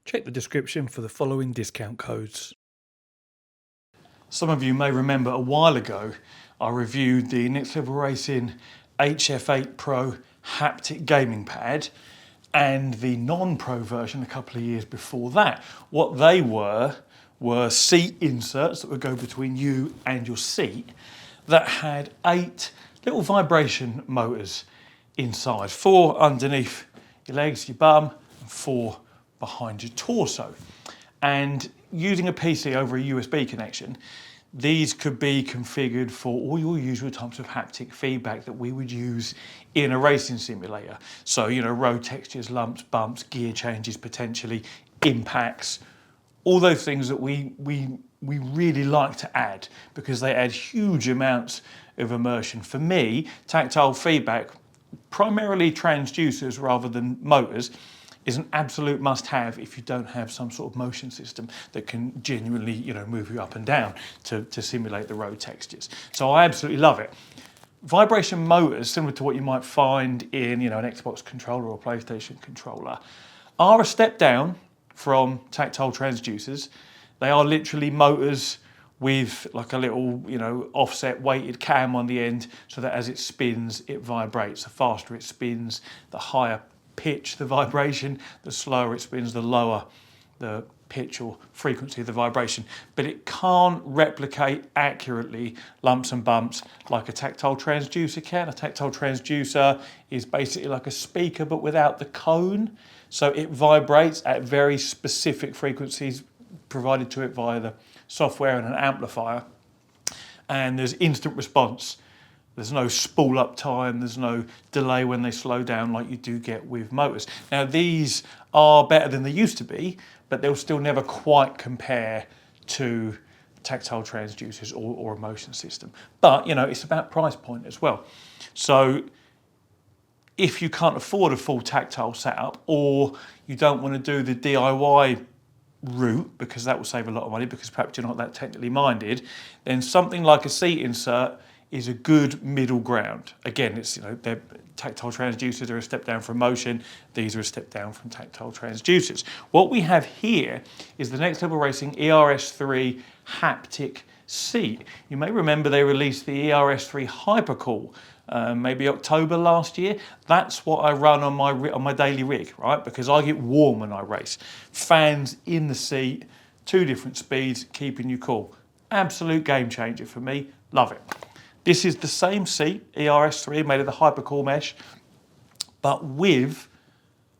Check the description for the following discount codes. Some of you may remember a while ago I reviewed the Next Level Racing HF8 Pro haptic gaming pad and the non-pro version a couple of years before that. What they were seat inserts that would go between you and your seat that had 8 little vibration motors inside, 4 underneath your legs, your bum, and 4 behind your torso. And using a PC over a USB connection, these could be configured for all your usual types of haptic feedback that we would use in a racing simulator. So, you know, road textures, lumps, bumps, gear changes, potentially impacts, all those things that we really like to add because they add huge amounts of immersion. For me, tactile feedback, primarily transducers rather than motors, is an absolute must-have if you don't have some sort of motion system that can genuinely, you know, move you up and down to simulate the road textures. So I absolutely love it. Vibration motors, similar to what you might find in, you know, an Xbox controller or PlayStation controller, are a step down from tactile transducers. They are literally motors with like a little, you know, offset weighted cam on the end so that as it spins, it vibrates. The faster it spins, the higher pitch the vibration, the slower it spins, the lower the pitch or frequency of the vibration. But it can't replicate accurately lumps and bumps like a tactile transducer can. A tactile transducer is basically like a speaker but without the cone. So it vibrates at very specific frequencies provided to it via the software and an amplifier. And there's instant response. There's no spool up time, there's no delay when they slow down like you do get with motors. Now these are better than they used to be, but they'll still never quite compare to tactile transducers or a motion system. But, you know, it's about price point as well. So if you can't afford a full tactile setup or you don't want to do the DIY route because that will save a lot of money because perhaps you're not that technically minded, then something like a seat insert is a good middle ground. Again, it's, you know, they're tactile transducers are a step down from motion. These are a step down from tactile transducers. What we have here is the Next Level Racing ERS3 Haptic seat. You may remember they released the ERS3 Hypercool maybe October last year. That's what I run on my daily rig, right? Because I get warm when I race. Fans in the seat, 2 different speeds, keeping you cool. Absolute game changer for me. Love it. This is the same seat, ERS3, made of the Hypercool mesh, but with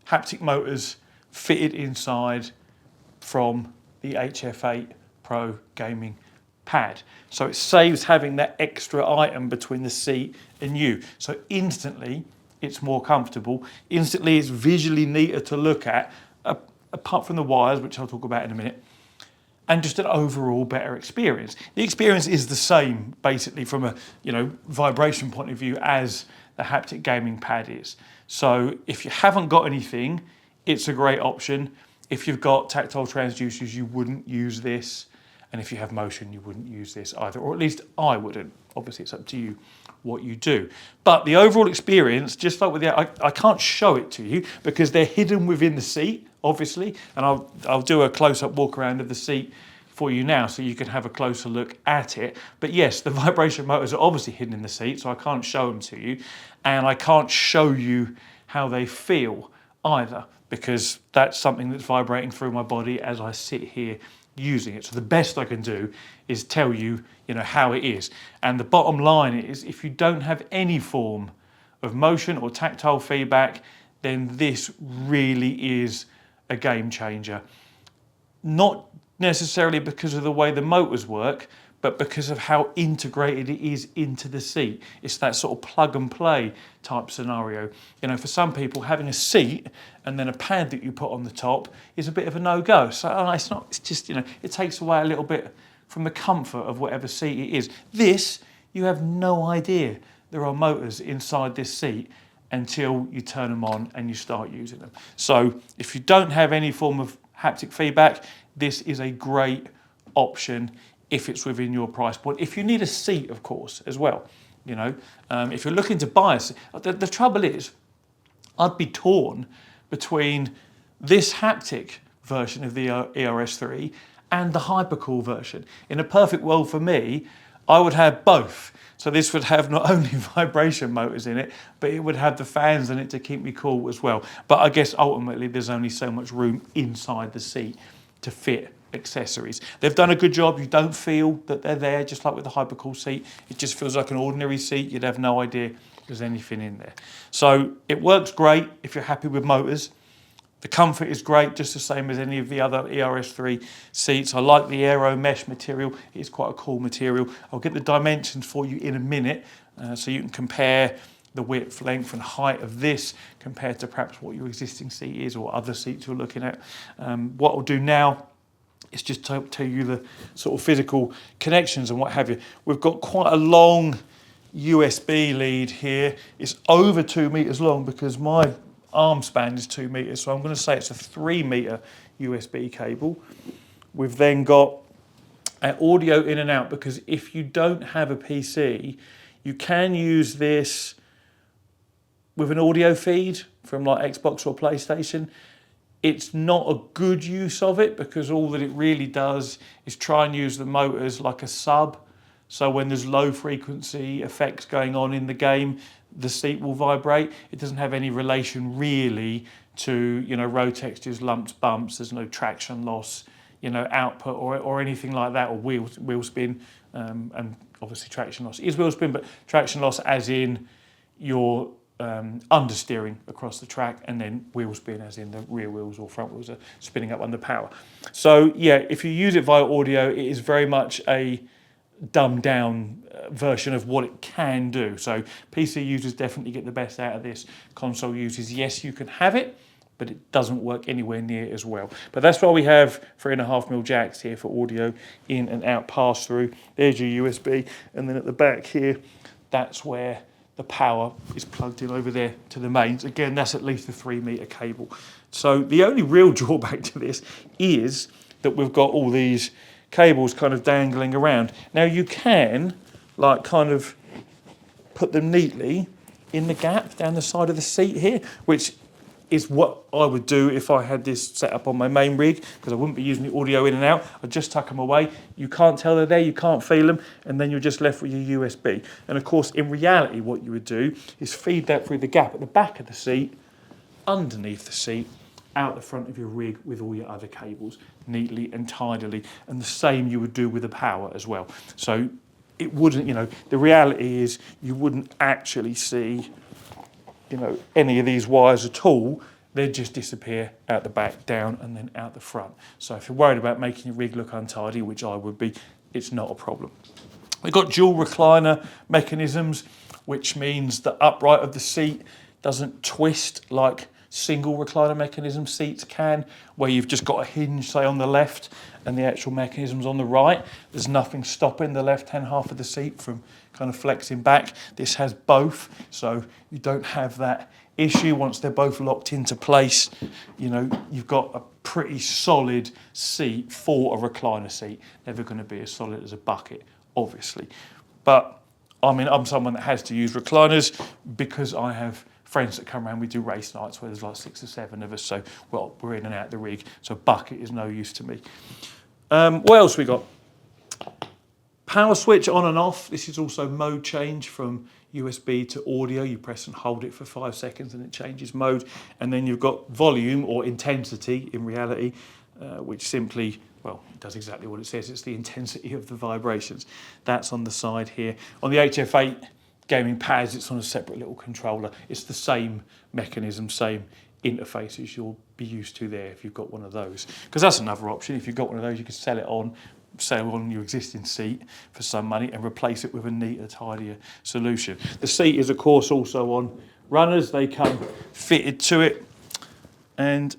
haptic motors fitted inside from the HF8 Pro gaming pad. So it saves having that extra item between the seat and you. So instantly, it's more comfortable. Instantly, it's visually neater to look at, apart from the wires, which I'll talk about in a minute, and just an overall better experience. The experience is the same, basically, from a, you know, vibration point of view as the haptic gaming pad is. So if you haven't got anything, it's a great option. If you've got tactile transducers, you wouldn't use this. And if you have motion, you wouldn't use this either, or at least I wouldn't. Obviously, it's up to you what you do. But the overall experience, just like with the, I can't show it to you because they're hidden within the seat, obviously, and I'll do a close-up walk around of the seat for you now so you can have a closer look at it. But yes, the vibration motors are obviously hidden in the seat, so I can't show them to you, and I can't show you how they feel either because that's something that's vibrating through my body as I sit here using it. So the best I can do is tell you, you know, how it is. And the bottom line is, if you don't have any form of motion or tactile feedback, then this really is a game changer. Not necessarily because of the way the motors work, but because of how integrated it is into the seat. It's that sort of plug and play type scenario. You know, for some people, having a seat and then a pad that you put on the top is a bit of a no-go. So it's not, it's just, you know, it takes away a little bit from the comfort of whatever seat it is. This, you have no idea there are motors inside this seat until you turn them on and you start using them. So if you don't have any form of haptic feedback, this is a great option if it's within your price point. If you need a seat, of course, as well. You know, if you're looking to buy a seat, the trouble is, I'd be torn between this haptic version of the ERS3 and the HyperCool version. In a perfect world for me, I would have both. So this would have not only vibration motors in it, but it would have the fans in it to keep me cool as well. But I guess ultimately there's only so much room inside the seat to fit accessories. They've done a good job. You don't feel that they're there, just like with the HyperCool seat. It just feels like an ordinary seat. You'd have no idea there's anything in there. So it works great if you're happy with motors. The comfort is great, just the same as any of the other ERS3 seats. I like the aero mesh material. It's quite a cool material. I'll get the dimensions for you in a minute so you can compare the width, length and height of this compared to perhaps what your existing seat is or other seats you're looking at. What I'll do now is just tell you the sort of physical connections and what have you. We've got quite a long USB lead here. It's over 2 meters long because my arm span is 2 meters, so I'm going to say it's a 3 meter USB cable. We've then got an audio in and out, because if you don't have a PC, you can use this with an audio feed from like Xbox or PlayStation. It's not a good use of it, because all that it really does is try and use the motors like a sub. So when there's low frequency effects going on in the game, the seat will vibrate. It doesn't have any relation really to, you know, road textures, lumps, bumps. There's no traction loss, you know, output or anything like that, or wheel spin, and obviously traction loss is wheel spin, but traction loss as in your understeering across the track, and then wheel spin as in the rear wheels or front wheels are spinning up under power. So yeah, if you use it via audio, it is very much a dumbed down version of what it can do. So PC users definitely get the best out of this. Console users, yes, you can have it, but it doesn't work anywhere near as well. But that's why we have 3.5mm jacks here for audio in and out pass through. There's your USB, and then at the back here, that's where the power is plugged in over there to the mains. Again, that's at least a 3 meter cable. So the only real drawback to this is that we've got all these cables kind of dangling around. Now you can like kind of put them neatly in the gap down the side of the seat here, which is what I would do if I had this set up on my main rig, because I wouldn't be using the audio in and out. I'd just tuck them away. You can't tell they're there, you can't feel them, and then you're just left with your USB. And of course, in reality, what you would do is feed that through the gap at the back of the seat, underneath the seat, out the front of your rig with all your other cables, neatly and tidily. And the same you would do with the power as well. So it wouldn't, you know, the reality is you wouldn't actually see, you know, any of these wires at all. They'd just disappear out the back, down, and then out the front. So if you're worried about making your rig look untidy, which I would be, it's not a problem. We've got dual recliner mechanisms, which means the upright of the seat doesn't twist like single recliner mechanism seats can, where you've just got a hinge, say, on the left and the actual mechanism's on the right. There's nothing stopping the left-hand half of the seat from kind of flexing back. This has both, so you don't have that issue. Once they're both locked into place, you know, you've got a pretty solid seat for a recliner seat. Never going to be as solid as a bucket, obviously. But I mean, I'm someone that has to use recliners because I have friends that come around. We do race nights where there's like 6 or 7 of us, so well, we're in and out the rig, so bucket is no use to me. What else we got? Power switch on and off. This is also mode change from USB to audio. You press and hold it for 5 seconds and it changes mode. And then you've got volume or intensity in reality, which simply, well, it does exactly what it says. It's the intensity of the vibrations. That's on the side here. On the HF8 gaming pads, it's on a separate little controller. It's the same mechanism, same interface as you'll be used to there if you've got one of those. Because that's another option. If you've got one of those, you can sell it on your existing seat for some money and replace it with a neater, tidier solution. The seat is, of course, also on runners. They come fitted to it. And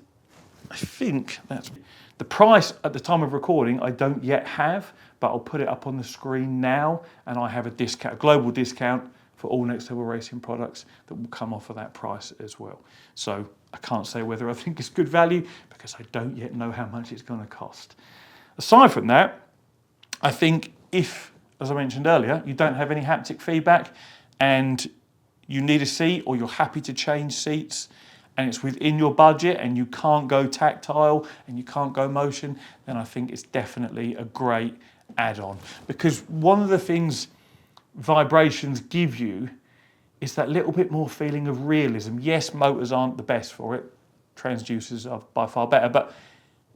I think that's the price at the time of recording. I don't yet have, but I'll put it up on the screen now. And I have a discount, a global discount for all Next Level Racing products that will come off of that price as well. So I can't say whether I think it's good value because I don't yet know how much it's going to cost. Aside from that, I think if, as I mentioned earlier, you don't have any haptic feedback and you need a seat or you're happy to change seats and it's within your budget and you can't go tactile and you can't go motion, then I think it's definitely a great add-on. Because one of the things vibrations give you is that little bit more feeling of realism. Yes, motors aren't the best for it. Transducers are by far better, but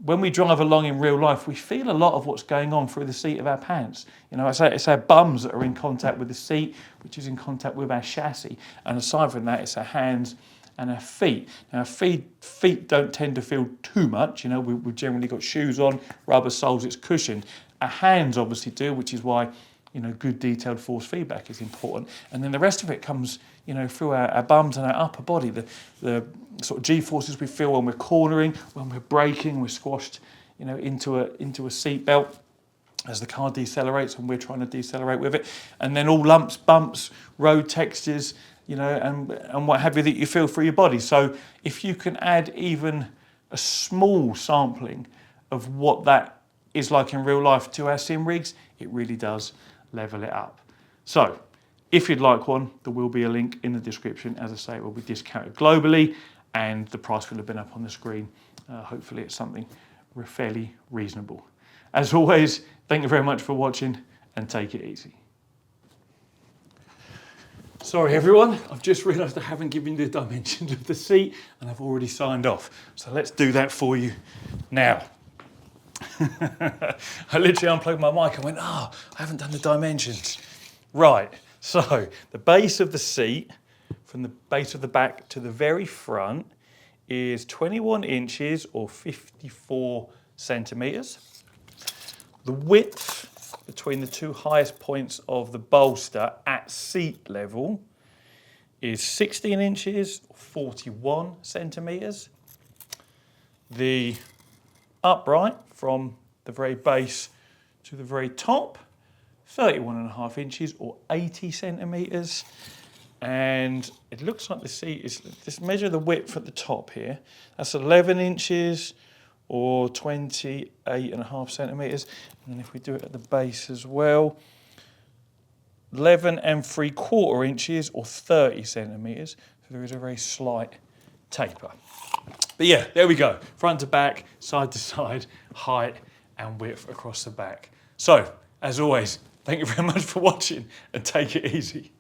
when we drive along in real life, we feel a lot of what's going on through the seat of our pants. You know, it's our bums that are in contact with the seat, which is in contact with our chassis. And aside from that, it's our hands and our feet. Now, feet don't tend to feel too much. You know, we've generally got shoes on, rubber soles, it's cushioned. Our hands obviously do, which is why, you know, good detailed force feedback is important. And then the rest of it comes, you know, through our bums and our upper body. The sort of G-forces we feel when we're cornering, when we're braking, we're squashed, you know, into a seat belt as the car decelerates and we're trying to decelerate with it. And then all lumps, bumps, road textures, you know, and what have you that you feel through your body. So if you can add even a small sampling of what that is like in real life to our sim rigs, it really does level it up. So if you'd like one, there will be a link in the description. As I say, it will be discounted globally and the price will have been up on the screen. Hopefully it's something fairly reasonable. As always, thank you very much for watching and take it easy. Sorry everyone, I've just realised I haven't given you the dimensions of the seat and I've already signed off. So let's do that for you now. I literally unplugged my mic and went, I haven't done the dimensions. Right, so the base of the seat, from the base of the back to the very front, is 21 inches or 54 centimetres. The width between the two highest points of the bolster at seat level is 16 inches or 41 centimetres. The upright from the very base to the very top, 31.5 inches or 80 centimetres. And it looks like the seat is, just measure the width at the top here. That's 11 inches or 28.5 centimetres. And then if we do it at the base as well, 11.75 inches or 30 centimetres. So there is a very slight taper. But yeah, there we go. Front to back, side to side, height and width across the back. So, as always, thank you very much for watching and take it easy.